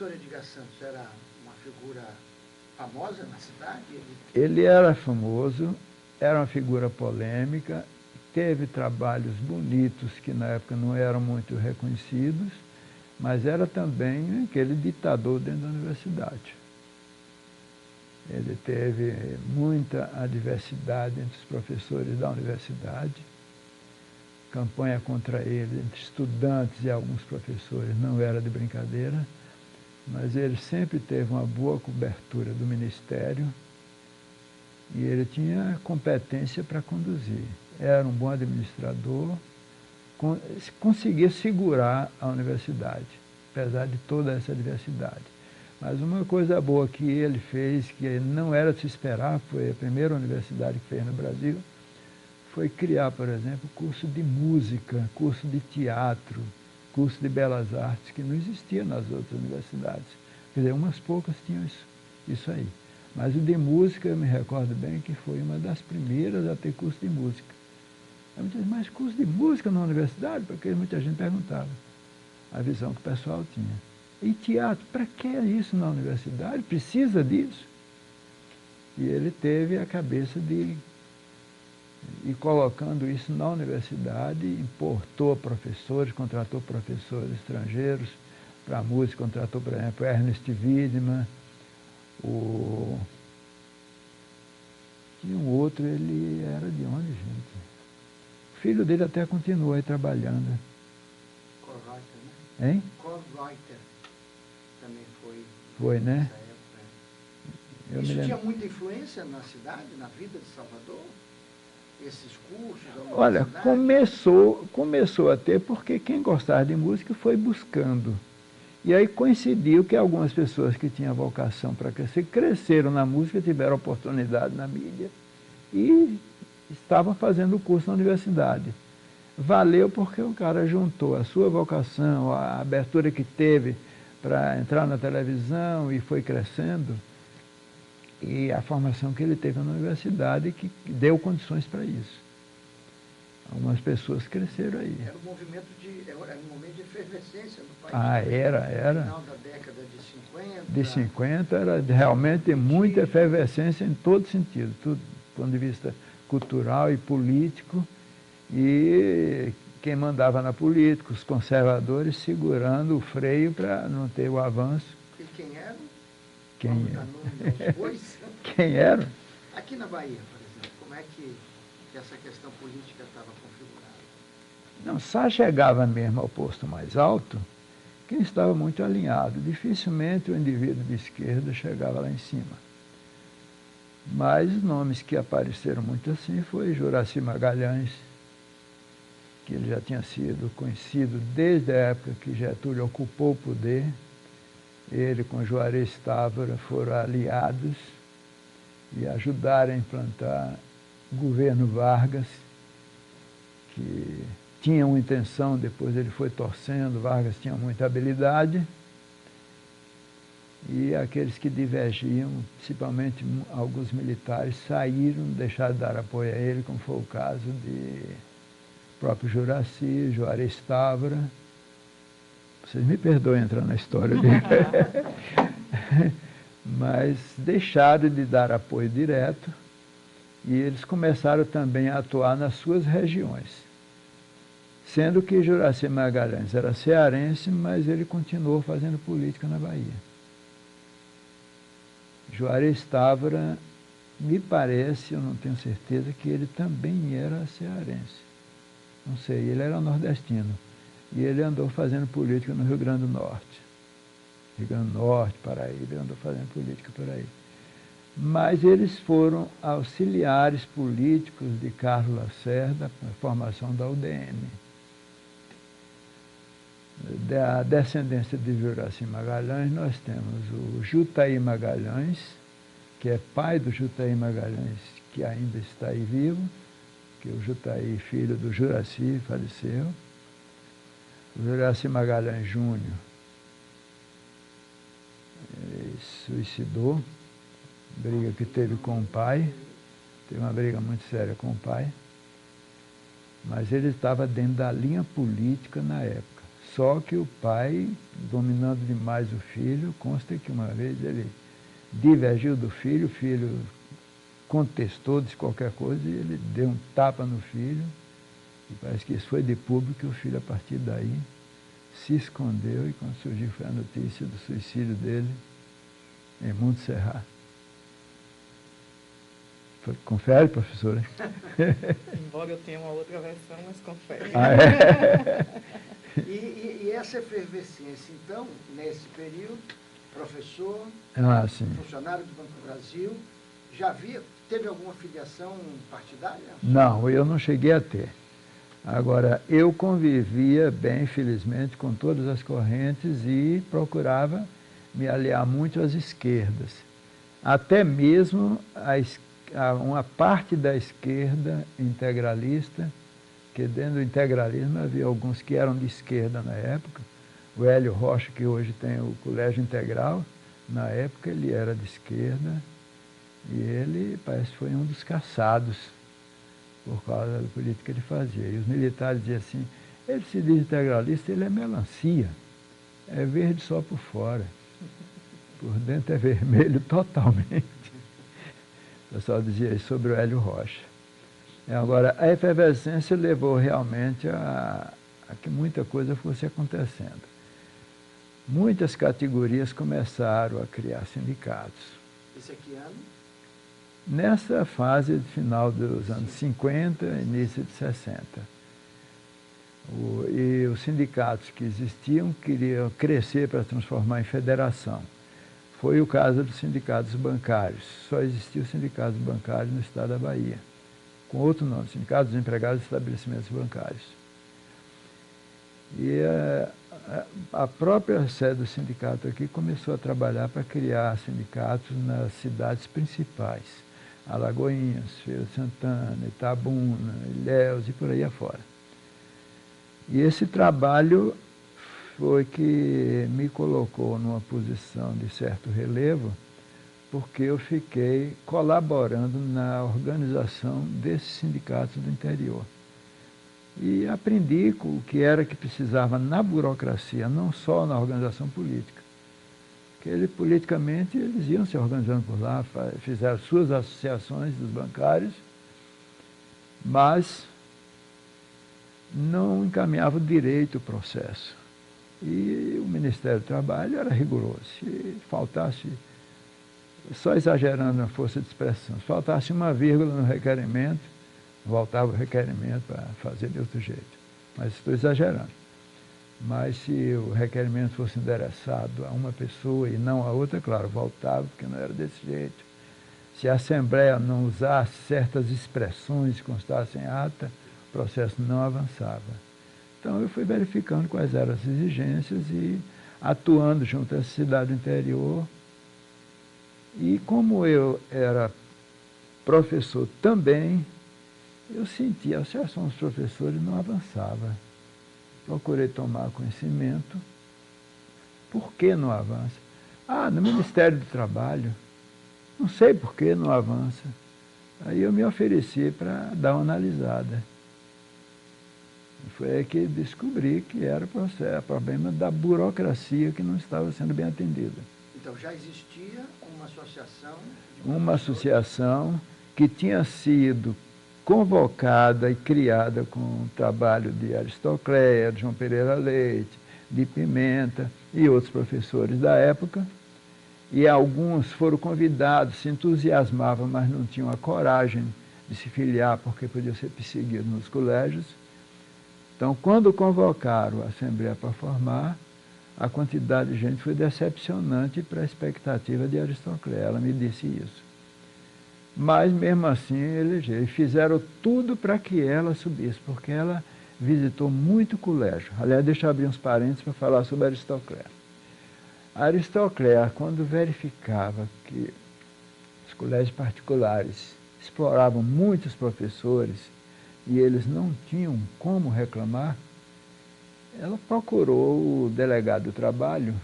Antônio Edir Santos era uma figura famosa na cidade? Ele era famoso, era uma figura polêmica, teve trabalhos bonitos que na época não eram muito reconhecidos, mas era também aquele ditador dentro da universidade. Ele teve muita adversidade entre os professores da universidade, campanha contra ele entre estudantes e alguns professores não era de brincadeira, mas ele sempre teve uma boa cobertura do ministério e ele tinha competência para conduzir. Era um bom administrador, conseguia segurar a universidade, apesar de toda essa adversidade. Mas uma coisa boa que ele fez, que não era de se esperar, foi a primeira universidade que fez no Brasil, foi criar, por exemplo, curso de música, curso de teatro, curso de belas artes, que não existia nas outras universidades. Quer dizer, umas poucas tinham isso aí. Mas o de música, eu me recordo bem que foi uma das primeiras a ter curso de música. Eu me disse, mas curso de música na universidade? Porque muita gente perguntava a visão que o pessoal tinha. E teatro, para que isso na universidade? Precisa disso? E ele teve a cabeça de ir colocando isso na universidade, importou professores, contratou professores estrangeiros para a música, contratou, por exemplo, Ernest Wiedemann, e um outro, ele era de onde, gente? O filho dele até continua aí trabalhando. Korreuter, né? Hein? Korreuter também foi. Foi, né? Época. Isso tinha muita influência na cidade, na vida de Salvador? Esses cursos? Olha, começou a ter porque quem gostava de música foi buscando. E aí coincidiu que algumas pessoas que tinham vocação para crescer, cresceram na música, tiveram oportunidade na mídia e estavam fazendo o curso na universidade. Valeu porque o cara juntou a sua vocação, a abertura que teve para entrar na televisão e foi crescendo, e a formação que ele teve na universidade que deu condições para isso. Algumas pessoas cresceram aí. Era um momento de efervescência no país. Ah, era. No final da década de 50. De 50 era realmente muita efervescência em todo sentido, tudo, do ponto de vista cultural e político. E quem mandava na política, os conservadores segurando o freio para não ter o avanço. E quem era? Quem era? Aqui na Bahia, por exemplo, como é que essa questão política estava configurada? Não, só chegava mesmo ao posto mais alto quem estava muito alinhado. Dificilmente o indivíduo de esquerda chegava lá em cima. Mas nomes que apareceram muito assim foi Juracy Magalhães, que ele já tinha sido conhecido desde a época que Getúlio ocupou o poder. Ele com Juarez Távora foram aliados e ajudaram a implantar o governo Vargas, que tinha uma intenção, depois ele foi torcendo, Vargas tinha muita habilidade, e aqueles que divergiam, principalmente alguns militares, saíram, deixaram de dar apoio a ele, como foi o caso de próprio Juracy, Juarez Távora. Vocês me perdoem entrar na história dele. Mas deixaram de dar apoio direto e eles começaram também a atuar nas suas regiões. Sendo que Juracy Magalhães era cearense, mas ele continuou fazendo política na Bahia. Juarez Távora, me parece, eu não tenho certeza, que ele também era cearense. Não sei, ele era nordestino. E ele andou fazendo política no Rio Grande do Norte. Rio Grande do Norte, Paraíba, ele andou fazendo política por aí. Mas eles foram auxiliares políticos de Carlos Lacerda na formação da UDN. Da descendência de Juracy Magalhães, nós temos o Jutaí Magalhães, que é pai do Jutaí Magalhães, que ainda está aí vivo, que o Jutaí, filho do Juracy, faleceu. O Juracy Magalhães Júnior suicidou, briga que teve com o pai, teve uma briga muito séria com o pai, mas ele estava dentro da linha política na época. Só que o pai, dominando demais o filho, consta que uma vez ele divergiu do filho, o filho contestou, disse qualquer coisa, e ele deu um tapa no filho, e parece que isso foi de público, e o filho, a partir daí, se escondeu, e quando surgiu foi a notícia do suicídio dele em Monte Serrat. Confere, professora? Embora eu tenha uma outra versão, mas confere. Ah, é? E essa efervescência, então, nesse período, professor, funcionário do Banco do Brasil, teve alguma filiação partidária? Não, eu não cheguei a ter. Agora, eu convivia bem, felizmente, com todas as correntes e procurava me aliar muito às esquerdas. Até mesmo uma parte da esquerda integralista, que dentro do integralismo havia alguns que eram de esquerda na época. O Hélio Rocha, que hoje tem o Colégio Integral, na época ele era de esquerda e ele parece que foi um dos caçados por causa da política que ele fazia. E os militares diziam assim, ele se diz integralista, ele é melancia, é verde só por fora, por dentro é vermelho totalmente. O pessoal dizia isso sobre o Hélio Rocha. Agora, a efervescência levou realmente a que muita coisa fosse acontecendo. Muitas categorias começaram a criar sindicatos. Isso aqui ano? Nessa fase de final dos anos 50, início de 60. E os sindicatos que existiam queriam crescer para transformar em federação. Foi o caso dos sindicatos bancários. Só existiam sindicatos bancários no estado da Bahia, com outro nome, Sindicato dos Empregados de Estabelecimentos Bancários. E a própria sede do sindicato aqui começou a trabalhar para criar sindicatos nas cidades principais, Alagoinhas, Feira de Santana, Itabuna, Ilhéus e por aí afora. E esse trabalho foi que me colocou numa posição de certo relevo, porque eu fiquei colaborando na organização desses sindicatos do interior. E aprendi o que era que precisava na burocracia, não só na organização política. Porque politicamente eles iam se organizando por lá, fizeram suas associações dos bancários, mas não encaminhavam direito o processo. E o Ministério do Trabalho era rigoroso. Se faltasse, só exagerando na força de expressão, se faltasse uma vírgula no requerimento, voltava o requerimento para fazer de outro jeito. Mas estou exagerando. Mas se o requerimento fosse endereçado a uma pessoa e não a outra, claro, voltava, porque não era desse jeito. Se a Assembleia não usasse certas expressões que constassem em ata, o processo não avançava. Então eu fui verificando quais eram as exigências e atuando junto à cidade interior. E como eu era professor também, eu sentia, a Associação dos Professores não avançava. Procurei tomar conhecimento. Por que não avança? No Ministério do Trabalho. Não sei por que não avança. Aí eu me ofereci para dar uma analisada. Foi aí que descobri que era o problema da burocracia que não estava sendo bem atendida. Então já existia uma associação? Uma associação que tinha sido convocada e criada com o trabalho de Aristocléia, de João Pereira Leite, de Pimenta e outros professores da época. E alguns foram convidados, se entusiasmavam, mas não tinham a coragem de se filiar porque podiam ser perseguidos nos colégios. Então, quando convocaram a Assembleia para formar, a quantidade de gente foi decepcionante para a expectativa de Aristocléia. Ela me disse isso. Mas, mesmo assim, elegeram. E fizeram tudo para que ela subisse, porque ela visitou muito colégio. Aliás, deixa eu abrir uns parênteses para falar sobre Aristocléia. A Aristocléia, quando verificava que os colégios particulares exploravam muitos professores e eles não tinham como reclamar, ela procurou o delegado do trabalho,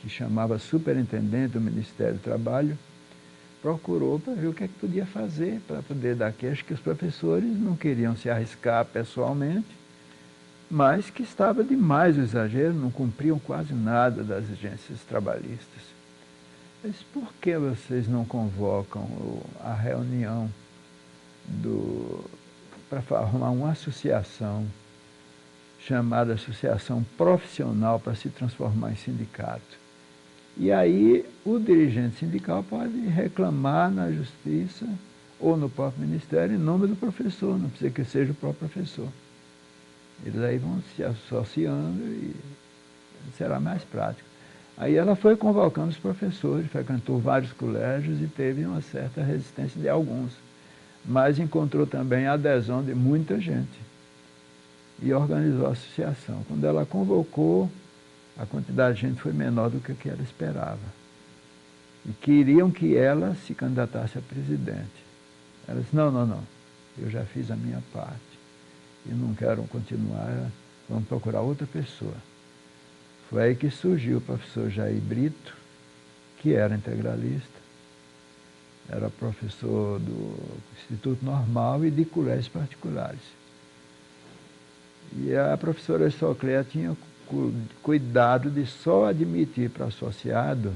que chamava superintendente do Ministério do Trabalho, procurou para ver o que é que podia fazer para poder dar queixa, que os professores não queriam se arriscar pessoalmente, mas que estava demais o exagero, não cumpriam quase nada das exigências trabalhistas. Eu disse, por que vocês não convocam a reunião para formar uma associação chamada Associação Profissional para se transformar em sindicato? E aí o dirigente sindical pode reclamar na justiça ou no próprio ministério em nome do professor, não precisa que seja o próprio professor. Eles aí vão se associando e será mais prático. Aí ela foi convocando os professores, frequentou vários colégios e teve uma certa resistência de alguns, mas encontrou também a adesão de muita gente e organizou a associação. Quando ela convocou, a quantidade de gente foi menor do que ela esperava. E queriam que ela se candidatasse a presidente. Ela disse, não, eu já fiz a minha parte e não quero continuar, vamos procurar outra pessoa. Foi aí que surgiu o professor Jair Brito, que era integralista, era professor do Instituto Normal e de colégios particulares. E a professora Socléa tinha cuidado de só admitir para associado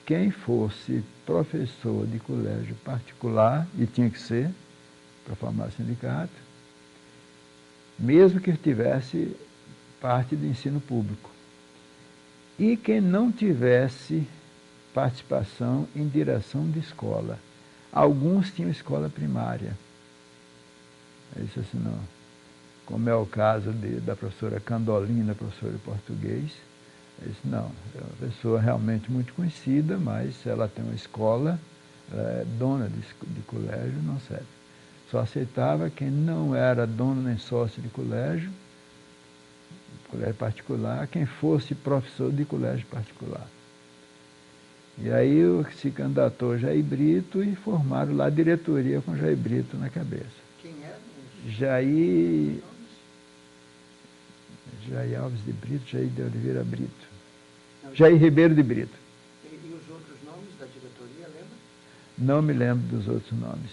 quem fosse professor de colégio particular, e tinha que ser, para formar sindicato, mesmo que tivesse parte do ensino público. E quem não tivesse participação em direção de escola. Alguns tinham escola primária. Eu disse assim, não. Como é o caso da professora Candolina, professora de português. Eu disse, não, é uma pessoa realmente muito conhecida, mas ela tem uma escola, ela é dona de colégio, não serve. Só aceitava quem não era dono nem sócio de colégio particular, quem fosse professor de colégio particular. E aí se candidatou Jair Brito e formaram lá a diretoria com Jair Brito na cabeça. Quem era? Jair Alves de Brito, Jair de Oliveira Brito. Não, Jair Ribeiro de Brito. E os outros nomes da diretoria, lembra? Não me lembro dos outros nomes.